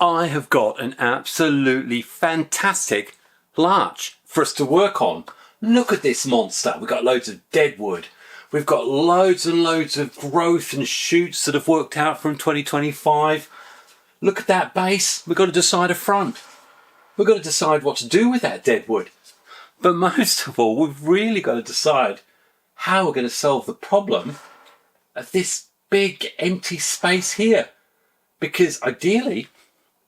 I have got an absolutely fantastic larch for us to work on. Look at this monster. We've got loads of deadwood. We've got loads and loads of growth and shoots that have worked out from 2025. Look at that base. We've got to decide a front. We've got to decide what to do with that deadwood. But most of all, we've really got to decide how we're going to solve the problem of this big empty space here. Because ideally,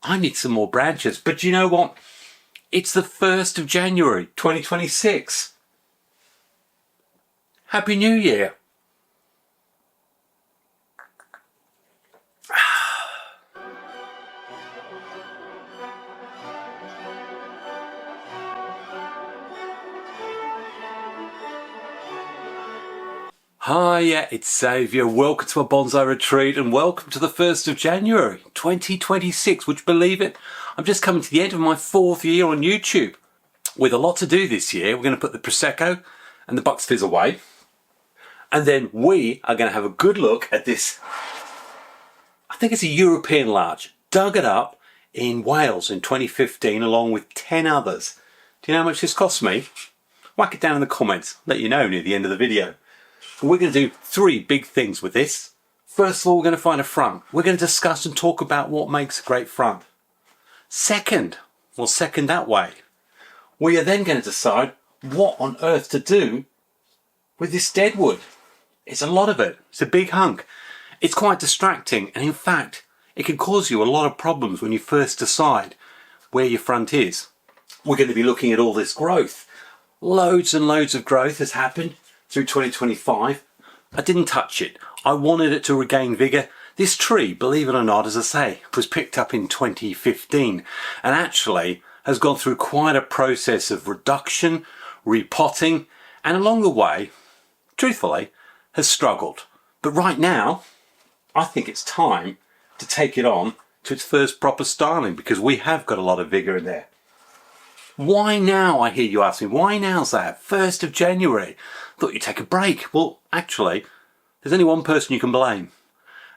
I need some more branches. But you know what? It's the 1st of January, 2026. Happy New Year. Hiya, it's Saviour. Welcome to a bonsai retreat and welcome to the 1st of January 2026. Would you believe it? I'm just coming to the end of my 4th year on YouTube. With a lot to do this year, we're going to put the Prosecco and the Bucks Fizz away. And then we are going to have a good look at this, I think it's a European larch. Dug it up in Wales in 2015 along with 10 others. Do you know how much this cost me? Whack it down in the comments. Let you know near the end of the video. We're going to do 3 big things with this. First of all, we're going to find a front. We're going to discuss and talk about what makes a great front. Second that way, we are then going to decide what on earth to do with this deadwood. It's a lot of it. It's a big hunk. It's quite distracting, and in fact, it can cause you a lot of problems when you first decide where your front is. We're going to be looking at all this growth. Loads and loads of growth has happened through 2025. I didn't touch it. I wanted it to regain vigour. This tree, believe it or not, as I say, was picked up in 2015 and actually has gone through quite a process of reduction, repotting, and along the way, truthfully, has struggled. But right now, I think it's time to take it on to its first proper styling because we have got a lot of vigour in there. Why now, I hear you asking? Why now, Zab? 1st of January. Thought you'd take a break. Well, actually, there's only one person you can blame.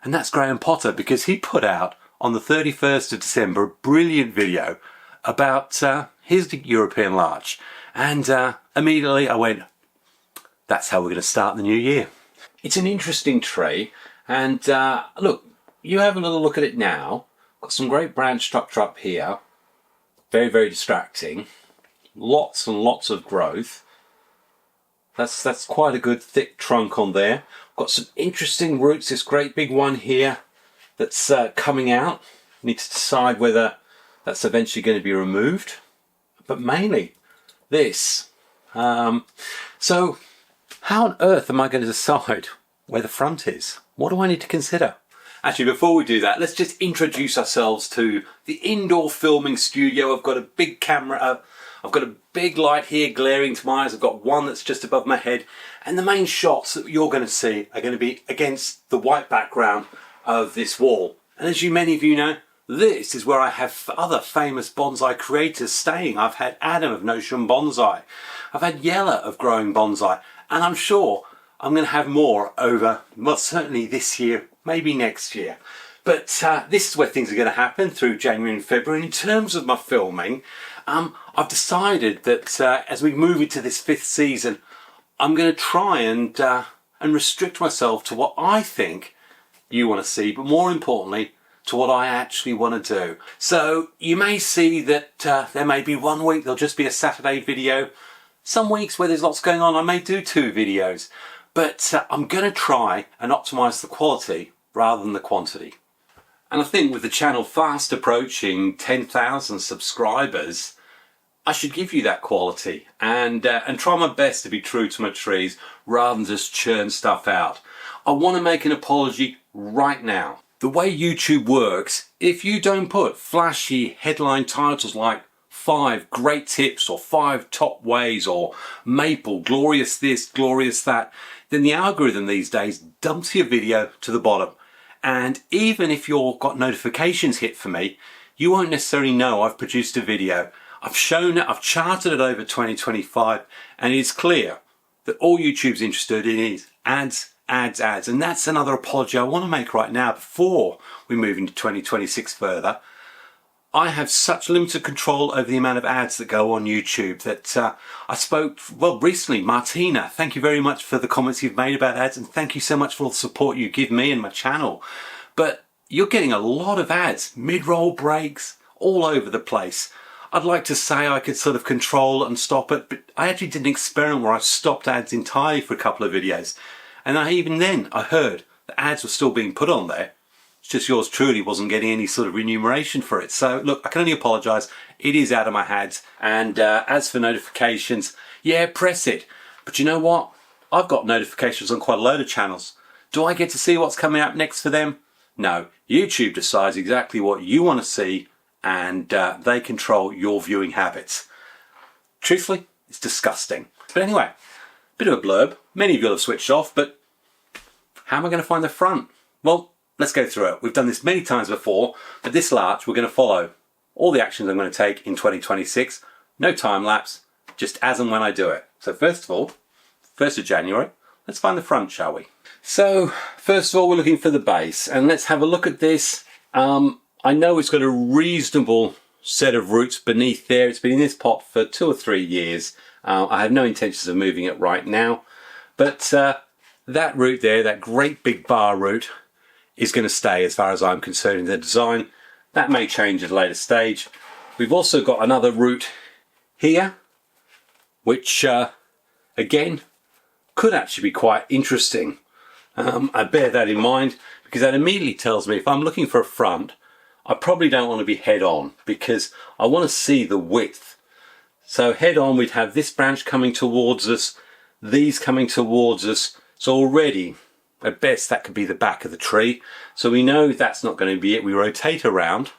And that's Graham Potter, because he put out on the 31st of December a brilliant video about his European larch. And immediately I went, that's how we're going to start the new year. It's an interesting tree. And look, you have a little look at it now. Got some great branch structure up here. Very, very distracting. Lots and lots of growth. That's quite a good thick trunk on there. Got some interesting roots. This great big one here that's coming out. Need to decide whether that's eventually going to be removed. But mainly this. So how on earth am I going to decide where the front is? What do I need to consider? Actually, before we do that, let's just introduce ourselves to the indoor filming studio. I've got a big camera, I've got a big light here glaring to my eyes. I've got one that's just above my head. And the main shots that you're going to see are going to be against the white background of this wall. And as many of you know, this is where I have other famous bonsai creators staying. I've had Adam of Notion Bonsai. I've had Yella of Growing Bonsai. And I'm sure I'm going to have more over, well, certainly this year, maybe next year. But this is where things are going to happen through January and February. In terms of my filming, I've decided that as we move into this 5th season, I'm going to try and restrict myself to what I think you want to see, but more importantly, to what I actually want to do. So you may see that there may be one week there'll just be a Saturday video. Some weeks where there's lots going on, I may do 2 videos. But I'm going to try and optimise the quality rather than the quantity. And I think with the channel fast approaching 10,000 subscribers, I should give you that quality and try my best to be true to my trees rather than just churn stuff out. I want to make an apology right now. The way YouTube works, if you don't put flashy headline titles like 5 great tips or 5 top ways or maple, glorious this, glorious that, then the algorithm these days dumps your video to the bottom. And even if you've got notifications hit for me, you won't necessarily know I've produced a video. I've shown it, I've charted it over 2025, and it's clear that all YouTube's interested in is ads, ads, ads. And that's another apology I want to make right now before we move into 2026 further. I have such limited control over the amount of ads that go on YouTube that I spoke, well, recently, Martina, thank you very much for the comments you've made about ads, and thank you so much for all the support you give me and my channel. But you're getting a lot of ads, mid-roll breaks, all over the place. I'd like to say I could sort of control and stop it, but I actually did an experiment where I stopped ads entirely for a couple of videos. And even then I heard the ads were still being put on there. It's just yours truly wasn't getting any sort of remuneration for it. So look, I can only apologise. It is out of my hands. And as for notifications, yeah, press it. But you know what? I've got notifications on quite a load of channels. Do I get to see what's coming up next for them? No. YouTube decides exactly what you want to see, and they control your viewing habits. Truthfully, it's disgusting. But anyway, bit of a blurb. Many of you will have switched off, but how am I going to find the front? Well, let's go through it. We've done this many times before, but this larch we're going to follow all the actions I'm going to take in 2026. No time lapse, just as and when I do it. So first of all, 1st of January, let's find the front, shall we? So first of all, we're looking for the base, and let's have a look at this. I know it's got a reasonable set of roots beneath there. It's been in this pot for 2 or 3 years. I have no intentions of moving it right now, but that root there, that great big bar root, is going to stay as far as I'm concerned in the design. That may change at a later stage. We've also got another root here, which again could actually be quite interesting. I bear that in mind because that immediately tells me if I'm looking for a front, I probably don't want to be head on because I want to see the width. So head on, we'd have this branch coming towards us, these coming towards us. So already, at best, that could be the back of the tree. So we know that's not going to be it. We rotate around.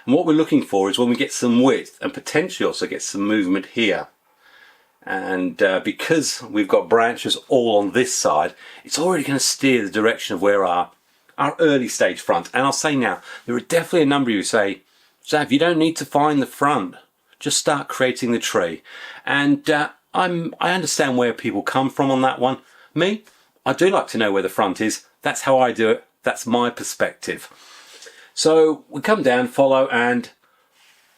And what we're looking for is when we get some width and potentially also get some movement here. And because we've got branches all on this side, it's already going to steer the direction of where our early stage front. And I'll say now, there are definitely a number of you who say, Zav, you don't need to find the front. Just start creating the tree. And I understand where people come from on that one. Me, I do like to know where the front is. That's how I do it. That's my perspective. So we come down, follow, and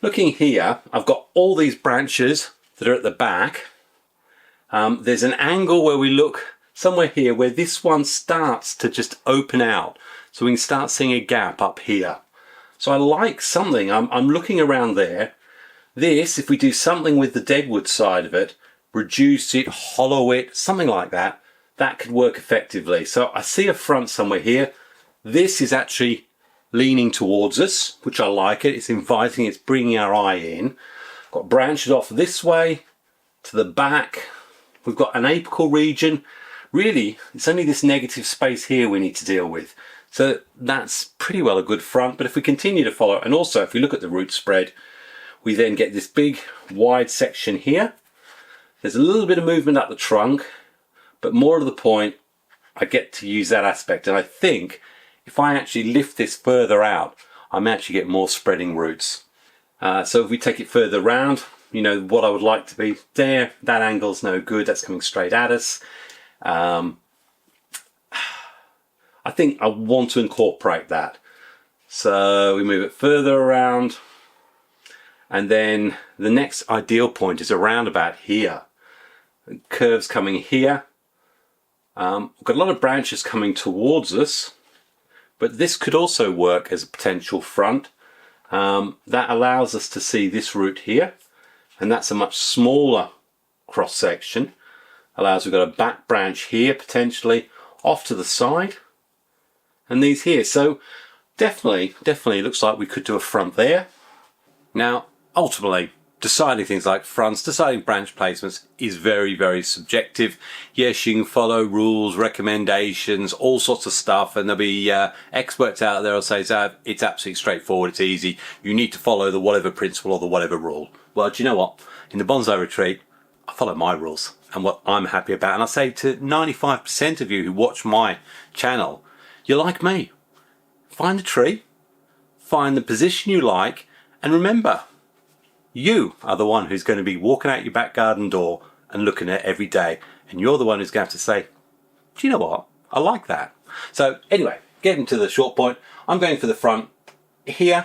looking here, I've got all these branches that are at the back. There's an angle where we look somewhere here where this one starts to just open out. So we can start seeing a gap up here. So I like something. I'm looking around there. This, if we do something with the Deadwood side of it, reduce it, hollow it, something like that, that could work effectively. So I see a front somewhere here. This is actually leaning towards us, which I like it. It's inviting, it's bringing our eye in. Got branches off this way to the back. We've got an apical region. Really, it's only this negative space here we need to deal with. So that's pretty well a good front. But if we continue to follow, and also if we look at the root spread, we then get this big wide section here. There's a little bit of movement up the trunk, but more to the point, I get to use that aspect. And I think if I actually lift this further out, I may actually get more spreading roots. So if we take it further round, you know, what I would like to be there, that angle's no good, that's coming straight at us. I think I want to incorporate that. So we move it further around, and then the next ideal point is around about here. Curves coming here. We've got a lot of branches coming towards us, but this could also work as a potential front. That allows us to see this root here, and that's a much smaller cross section. Allows, we've got a back branch here potentially off to the side, and these here. So definitely looks like we could do a front there. Now ultimately, deciding things like fronts, deciding branch placements is very, very subjective. Yes, you can follow rules, recommendations, all sorts of stuff, and there'll be experts out there who'll say, Zav, it's absolutely straightforward, it's easy. You need to follow the whatever principle or the whatever rule. Well, do you know what? In the Bonsai Retreat, I follow my rules and what I'm happy about. And I say to 95% of you who watch my channel, you're like me. Find a tree, find the position you like, and remember, you are the one who's going to be walking out your back garden door and looking at it every day. And you're the one who's going to have to say, do you know what? I like that. So anyway, getting to the short point, I'm going for the front here.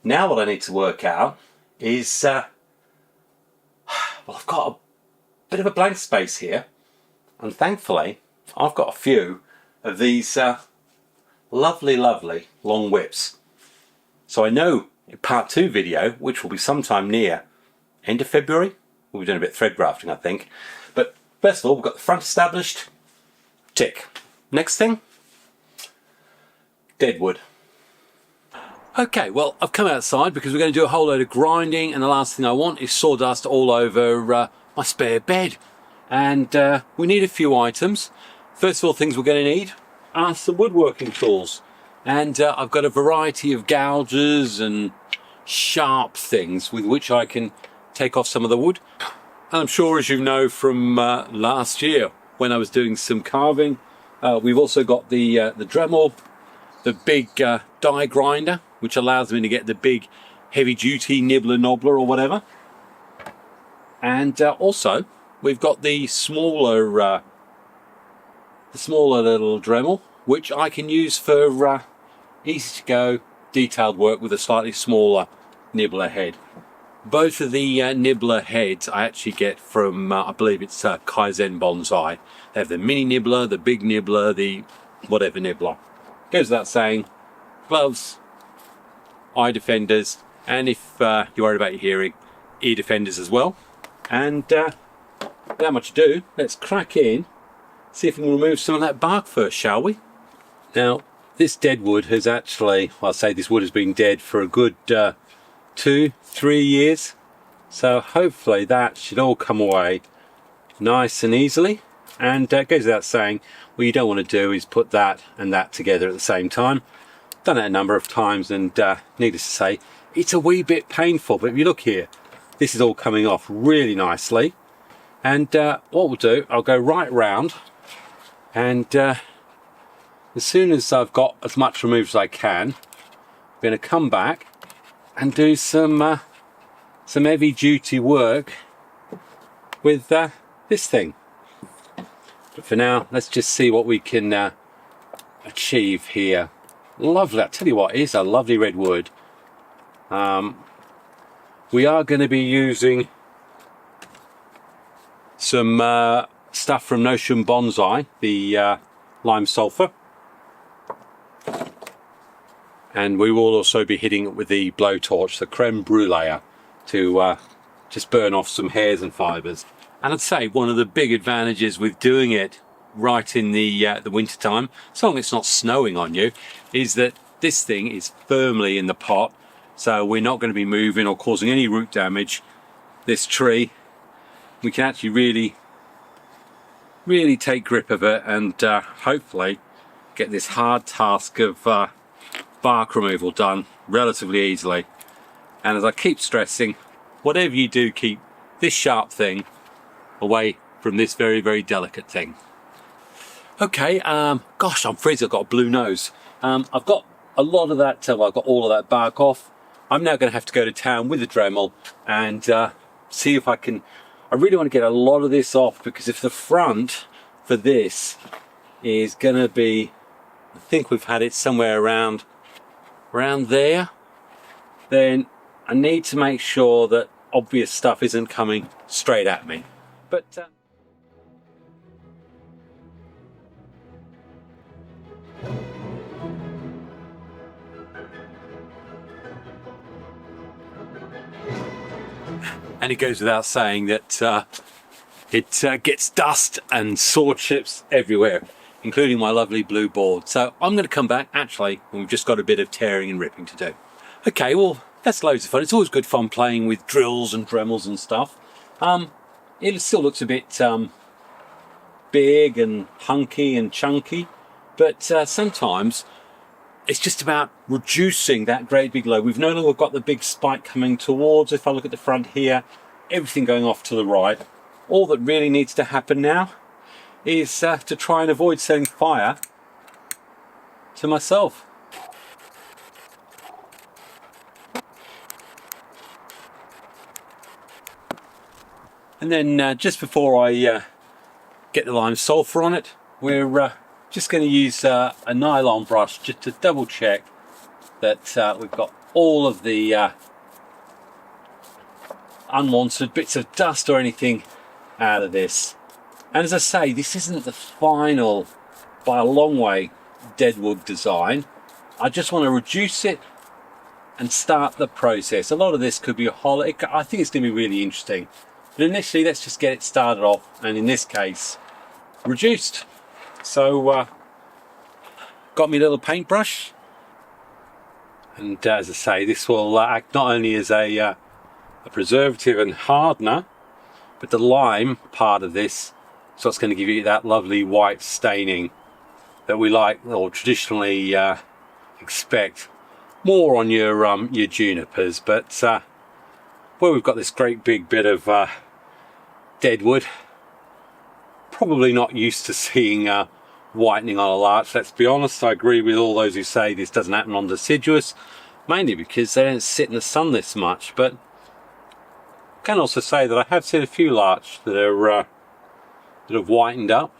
Now what I need to work out is, well, I've got a bit of a blank space here, and thankfully I've got a few of these lovely long whips. So I know in part 2 video, which will be sometime near end of February, we'll be doing a bit of thread grafting I think, but first of all we've got the front established, tick. Next thing, Deadwood. Okay, well, I've come outside because we're going to do a whole load of grinding, and the last thing I want is sawdust all over my spare bed. And we need a few items. First of all, things we're going to need are some woodworking tools. And I've got a variety of gougers and sharp things with which I can take off some of the wood. And I'm sure, as you know from last year when I was doing some carving, we've also got the Dremel, the big die grinder, which allows me to get the big heavy-duty nibbler knobbler or whatever. And also we've got the smaller little Dremel, which I can use for easy-to-go detailed work with a slightly smaller nibbler head. Both of the nibbler heads I actually get from I believe it's Kaizen Bonsai. They have the mini nibbler, the big nibbler, the whatever nibbler. Goes without saying, gloves, eye defenders, and if you're worried about your hearing, ear defenders as well. And without much ado, let's crack in, see if we can remove some of that bark first, shall we? Now, this deadwood has actually, well, I'll say this wood has been dead for a good 2-3 years. So hopefully that should all come away nice and easily. And it goes without saying, what you don't want to do is put that and that together at the same time. Done it a number of times, and needless to say, it's a wee bit painful. But if you look here, this is all coming off really nicely. And what we'll do, I'll go right round, and as soon as I've got as much removed as I can, I'm going to come back and do some heavy duty work with this thing. But for now, let's just see what we can achieve here. Lovely, I tell you what, it is a lovely red wood. We are going to be using some stuff from Notion Bonsai, the lime sulfur. And we will also be hitting it with the blowtorch, the creme brulee, to just burn off some hairs and fibres. And I'd say one of the big advantages with doing it right in the winter time, as long as it's not snowing on you, is that this thing is firmly in the pot, so we're not going to be moving or causing any root damage. This tree, we can actually really take grip of it, and hopefully get this hard task of bark removal done relatively easily. And as I keep stressing, whatever you do, keep this sharp thing away from this very delicate thing. Okay, gosh, I'm freezing, I've got a blue nose. I've got a lot of that, well, I've got all of that bark off. I'm now going to have to go to town with the Dremel and see if I can. I really want to get a lot of this off, because if the front for this is going to be, I think we've had it somewhere around there, then I need to make sure that obvious stuff isn't coming straight at me. But and it goes without saying that it gets dust and saw chips everywhere, including my lovely blue board. So I'm going to come back actually when we've just got a bit of tearing and ripping to do. Okay, well, that's loads of fun. It's always good fun playing with drills and Dremels and stuff. It still looks a bit big and hunky and chunky, but sometimes it's just about reducing that great big load. We've no longer got the big spike coming towards. If I look at the front here, everything going off to the right. All that really needs to happen now is to try and avoid setting fire to myself. And then just before I get the lime sulfur on it, we're just going to use a nylon brush just to double check that we've got all of the unwanted bits of dust or anything out of this. And as I say, this isn't the final, by a long way, Deadwood design. I just want to reduce it and start the process. A lot of this could be a whole, I think it's going to be really interesting. But initially, let's just get it started off, and in this case, reduced. So, got me a little paintbrush, and as I say, this will act not only as a preservative and hardener, but the lime part of this is what's going to give you that lovely white staining that we like, or traditionally expect more on your junipers. But where we've got this great big bit of deadwood, probably not used to seeing whitening on a larch. Let's be honest, I agree with all those who say this doesn't happen on deciduous, mainly because they don't sit in the sun this much. But I can also say that I have seen a few larch that are that have whitened up.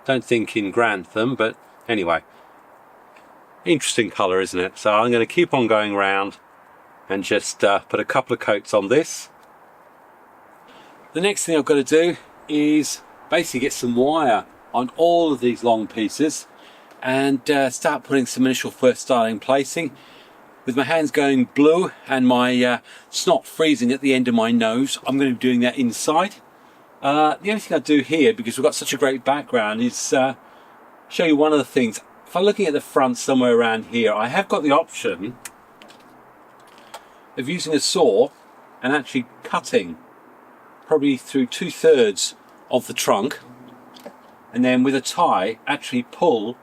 Don't think in Grantham, but anyway, interesting colour, isn't it? So I'm going to keep on going round and just put a couple of coats on this. The next thing I've got to do is basically get some wire on all of these long pieces and start putting some initial first styling placing. With my hands going blue and my snot freezing at the end of my nose, I'm going to be doing that inside. The only thing I do here, because we've got such a great background, is show you one of the things. If I'm looking at the front somewhere around here, I have got the option of using a saw and actually cutting probably through 2/3 of the trunk, and then with a tie actually pull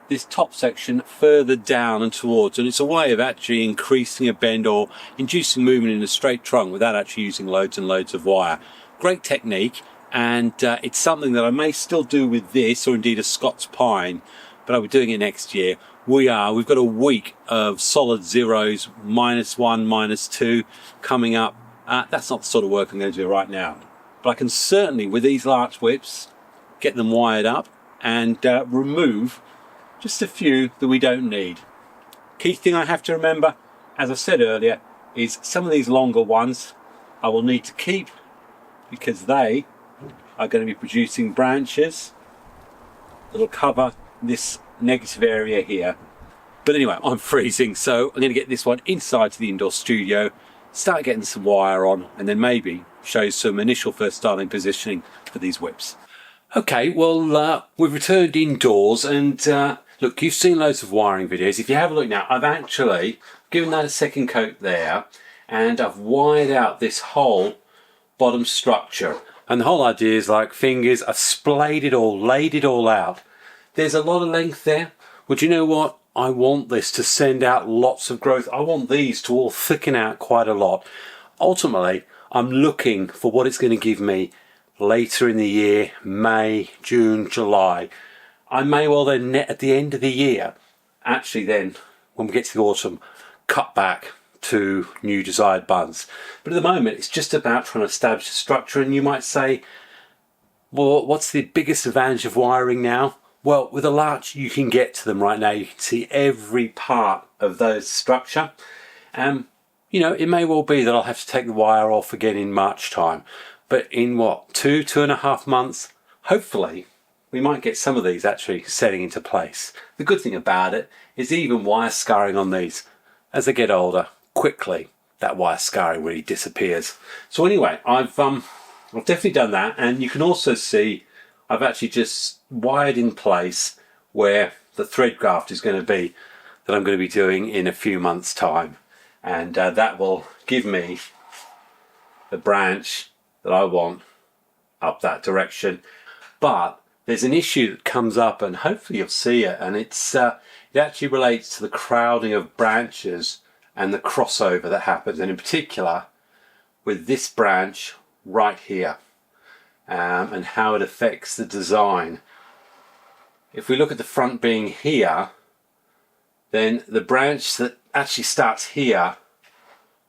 this top section further down and towards, and it's a way of actually increasing a bend or inducing movement in a straight trunk without actually using loads and loads of wire. Great technique, and it's something that I may still do with this, or indeed a Scots pine, but I'll be doing it next year. We've got a week of solid zeros, -1, -2 coming up. That's not the sort of work I'm going to do right now, but I can certainly, with these larch whips, get them wired up and remove just a few that we don't need. Key thing I have to remember, as I said earlier, is some of these longer ones I will need to keep because they are going to be producing branches that'll cover this negative area here. But anyway, I'm freezing, so I'm going to get this one inside to the indoor studio, start getting some wire on, and then maybe show some initial first styling positioning for these whips. Okay, well, we've returned indoors, and look, you've seen loads of wiring videos. If you have a look now, I've actually given that a second coat there, and I've wired out this whole bottom structure. And the whole idea is like fingers, I've splayed it all, laid it all out. There's a lot of length there. But you know what? I want this to send out lots of growth. I want these to all thicken out quite a lot. Ultimately, I'm looking for what it's going to give me later in the year, May, June, July. I may well then, at the end of the year, actually then, when we get to the autumn, cut back to new desired buds. But at the moment, it's just about trying to establish a structure. And you might say, well, what's the biggest advantage of wiring now? Well, with a larch, you can get to them right now. You can see every part of those structure. You know, it may well be that I'll have to take the wire off again in March time. But in what, 2.5 months, hopefully, we might get some of these actually setting into place. The good thing about it is even wire scarring on these, as they get older, quickly that wire scarring really disappears. So anyway, I've definitely done that, and you can also see I've actually just wired in place where the thread graft is going to be, that I'm going to be doing in a few months' time, and that will give me the branch that I want up that direction. But there's an issue that comes up, and hopefully you'll see it, and it actually relates to the crowding of branches and the crossover that happens, and in particular with this branch right here, and how it affects the design. If we look at the front being here, then the branch that actually starts here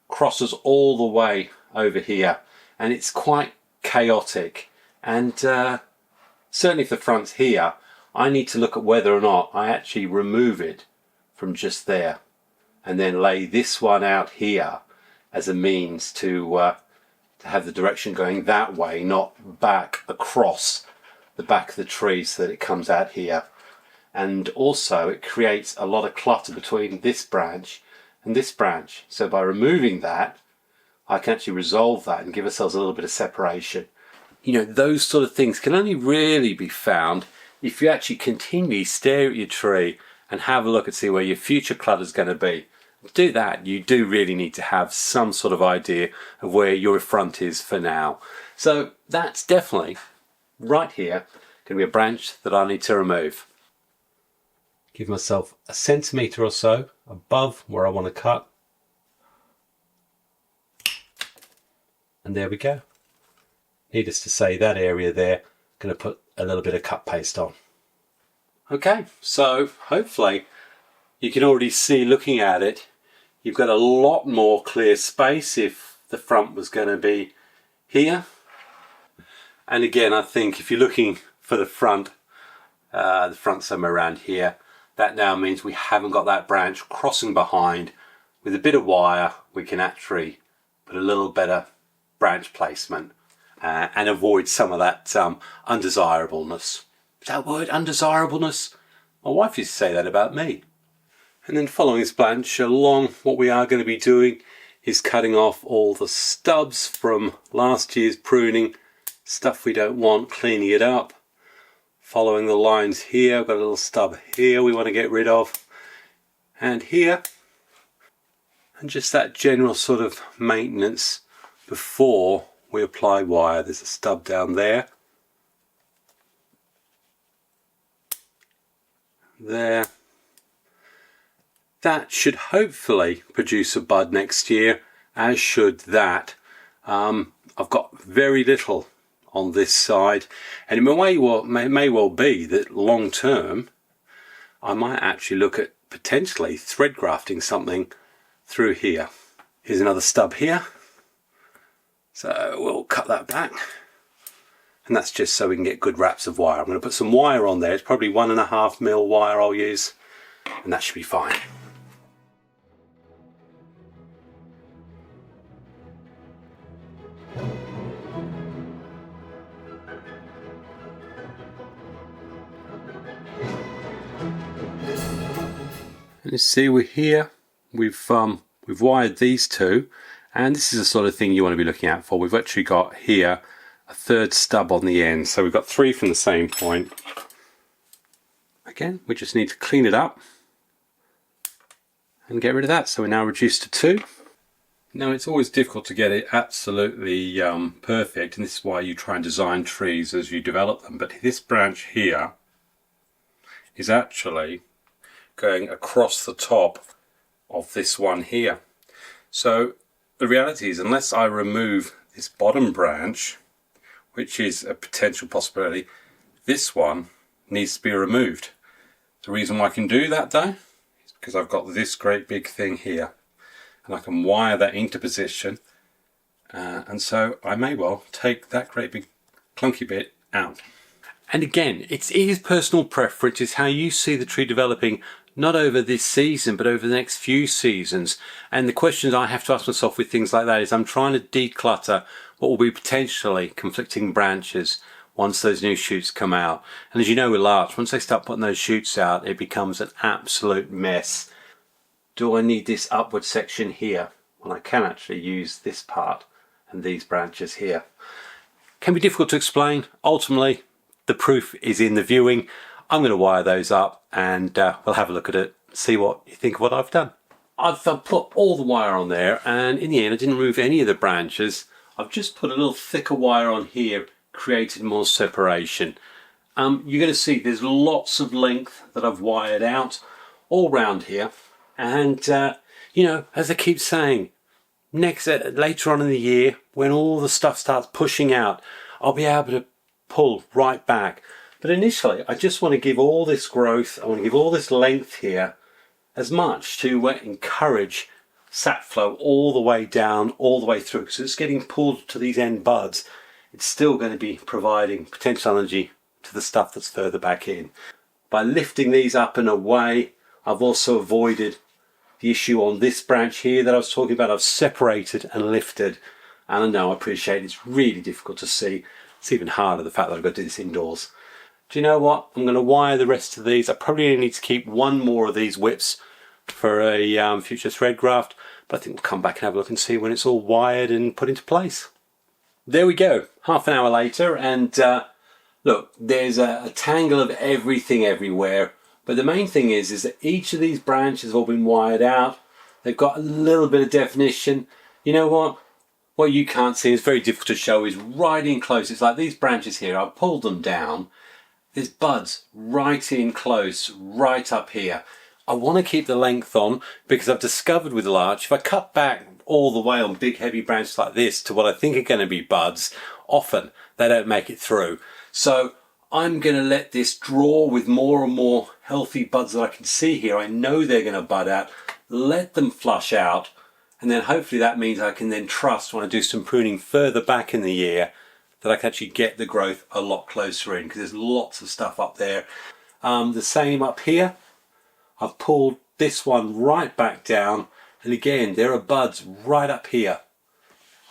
crosses all the way over here, and it's quite chaotic. And certainly if the front's here, I need to look at whether or not I actually remove it from just there. and then lay this one out here as a means to have the direction going that way, not back across the back of the tree so that it comes out here. And also it creates a lot of clutter between this branch and this branch. So by removing that, I can actually resolve that and give ourselves a little bit of separation. You know, those sort of things can only really be found if you actually continually stare at your tree and have a look and see where your future clutter is going to be. To do that, you do really need to have some sort of idea of where your front is for now. So that's definitely right here going to be a branch that I need to remove. Give myself a centimetre or so above where I want to cut. And there we go. Needless to say, that area there, going to put a little bit of cut paste on. Okay, so hopefully you can already see, looking at it, you've got a lot more clear space if the front was going to be here. And again, I think if you're looking for the front somewhere around here, that now means we haven't got that branch crossing behind. With a bit of wire, we can actually put a little better branch placement and avoid some of that undesirableness. That word, undesirableness, my wife used to say that about me. And then following this branch along, what we are going to be doing is cutting off all the stubs from last year's pruning, stuff we don't want, cleaning it up. Following the lines here, I've got a little stub here we want to get rid of, and here, and just that general sort of maintenance before we apply wire. There's a stub down there, there. That should hopefully produce a bud next year, as should that. I've got very little on this side, and it may well be that long term I might actually look at potentially thread grafting something through here. Here's another stub here, so we'll cut that back, and that's just so we can get good wraps of wire. I'm going to put some wire on there. It's probably 1.5mm wire I'll use, and that should be fine. And you see, we're here, we've wired these two, and this is the sort of thing you want to be looking out for. We've actually got here a third stub on the end, so we've got 3 from the same point. Again, we just need to clean it up and get rid of that, so we're now reduced to 2. Now, it's always difficult to get it absolutely perfect, and this is why you try and design trees as you develop them, but this branch here is actually going across the top of this one here. So the reality is, unless I remove this bottom branch, which is a potential possibility, this one needs to be removed. The reason why I can do that though is because I've got this great big thing here, and I can wire that into position, and so I may well take that great big clunky bit out. And again, it is personal preference. It's how you see the tree developing, not over this season, but over the next few seasons. And the questions I have to ask myself with things like that is, I'm trying to declutter what will be potentially conflicting branches once those new shoots come out. And as you know with larch, once they start putting those shoots out, it becomes an absolute mess. Do I need this upward section here? Well, I can actually use this part and these branches here. Can be difficult to explain. Ultimately, the proof is in the viewing. I'm going to wire those up, and we'll have a look at it, see what you think of what I've done. I've put all the wire on there, and in the end I didn't remove any of the branches. I've just put a little thicker wire on here, created more separation. You're going to see there's lots of length that I've wired out all round here, and you know, as I keep saying, later on in the year, when all the stuff starts pushing out, I'll be able to pull right back. But initially, I just want to give all this growth, I want to give all this length here as much to encourage sap flow all the way down, all the way through. So it's getting pulled to these end buds. It's still going to be providing potential energy to the stuff that's further back in. By lifting these up and away, I've also avoided The issue on this branch here that I was talking about, I've separated and lifted. And I know, I appreciate it's really difficult to see. It's even harder the fact that I've got to do this indoors. Do you know what? I'm going to wire the rest of these. I probably need to keep one more of these whips for a future thread graft, but I think we'll come back and have a look and see when it's all wired and put into place. There we go, half an hour later, and look, there's a tangle of everything everywhere, but the main thing is that each of these branches have all been wired out. They've got a little bit of definition. You know what? What you can't see, is very difficult to show, is right in close. It's like these branches here, I've pulled them down. There's buds right in close, right up here. I want to keep the length on because I've discovered with larch, if I cut back all the way on big heavy branches like this to what I think are going to be buds, often they don't make it through. So I'm going to let this draw with more and more healthy buds that I can see here. I know they're going to bud out, let them flush out, and then hopefully that means I can then trust when I do some pruning further back in the year that I can actually get the growth a lot closer in, because there's lots of stuff up there. The same up here. I've pulled this one right back down, and again there are buds right up here.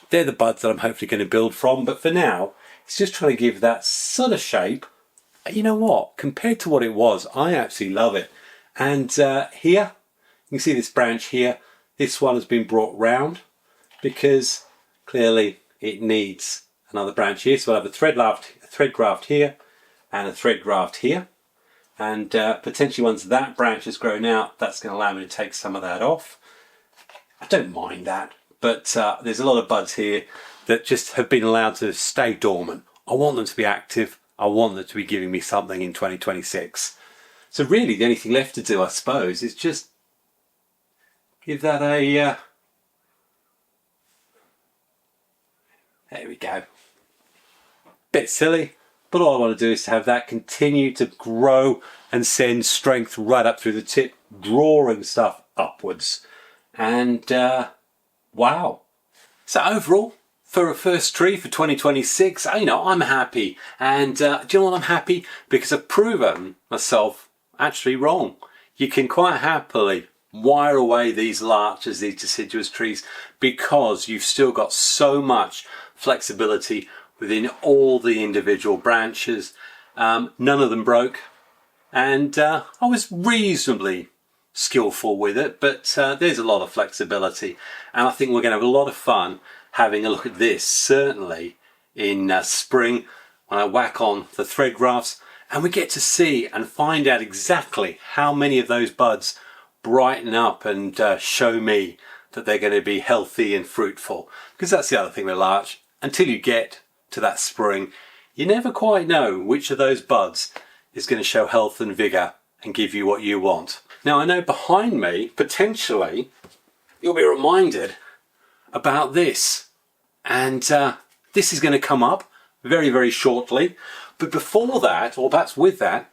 They're the buds that I'm hopefully going to build from, but for now it's just trying to give that sort of shape. You know what, compared to what it was, I absolutely love it. And here you can see this branch here, this one has been brought round because clearly it needs another branch here. So I'll have a thread graft here and a thread graft here, and potentially once that branch has grown out, that's going to allow me to take some of that off. I don't mind that, but there's a lot of buds here that just have been allowed to stay dormant. I want them to be active. I want them to be giving me something in 2026. So really the only thing left to do, I suppose, is just give that a there we go. Bit silly, but all I want to do is to have that continue to grow and send strength right up through the tip, drawing stuff upwards. And wow. So overall, for a first tree for 2026, you know, I'm happy. And do you know what, I'm happy? Because I've proven myself actually wrong. You can quite happily wire away these larches, these deciduous trees, because you've still got so much flexibility within all the individual branches. None of them broke, and I was reasonably skillful with it, but there's a lot of flexibility, and I think we're going to have a lot of fun having a look at this, certainly in spring when I whack on the thread grafts and we get to see and find out exactly how many of those buds brighten up and show me that they're going to be healthy and fruitful. Because that's the other thing with larch, until you get to that spring, you never quite know which of those buds is going to show health and vigour and give you what you want. Now I know behind me, potentially, you'll be reminded about this, and this is going to come up very, very shortly. But before that, or perhaps with that,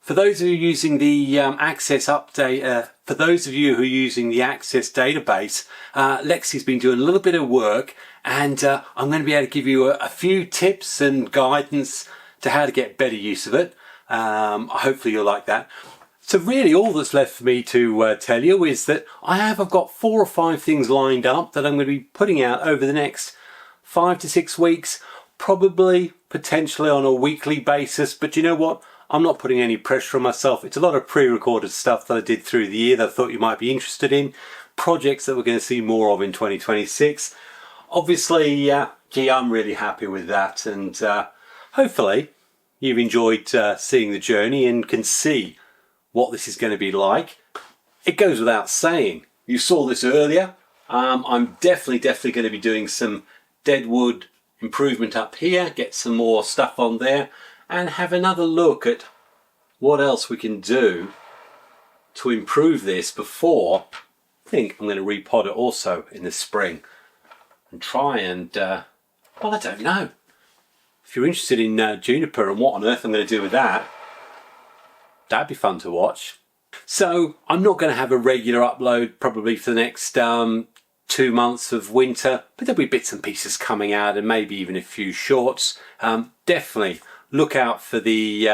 for those of you using the Access update, for those of you who are using the Access database, Lexi's been doing a little bit of work, and I'm going to be able to give you a few tips and guidance to how to get better use of it. Hopefully you'll like that. So really all that's left for me to tell you is that I've got 4 or 5 things lined up that I'm going to be putting out over the next 5 to 6 weeks, probably potentially on a weekly basis. But you know what? I'm not putting any pressure on myself. It's a lot of pre-recorded stuff that I did through the year that I thought you might be interested in. Projects that we're going to see more of in 2026. Obviously, gee, I'm really happy with that. And hopefully you've enjoyed seeing the journey and can see what this is going to be like. It goes without saying. You saw this earlier. I'm definitely going to be doing some Deadwood improvement up here. Get some more stuff on there. And have another look at what else we can do to improve this before I think I'm going to repot it also in the spring and try and, well, I don't know. If you're interested in juniper and what on earth I'm going to do with that, that'd be fun to watch. So I'm not going to have a regular upload probably for the next 2 months of winter, but there'll be bits and pieces coming out and maybe even a few shorts. Definitely look out for the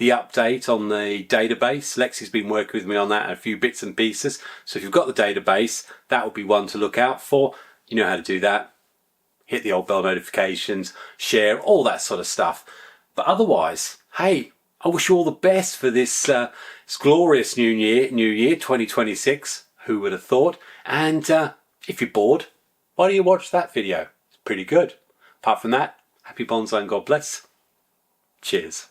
the update on the database. Lexi's been working with me on that and a few bits and pieces. So if you've got the database, that will be one to look out for. You know how to do that. Hit the old bell notifications, share, all that sort of stuff. But otherwise, hey, I wish you all the best for this glorious new year 2026. Who would have thought? And if you're bored, why don't you watch that video? It's pretty good. Apart from that, happy bonsai and God bless. Cheers.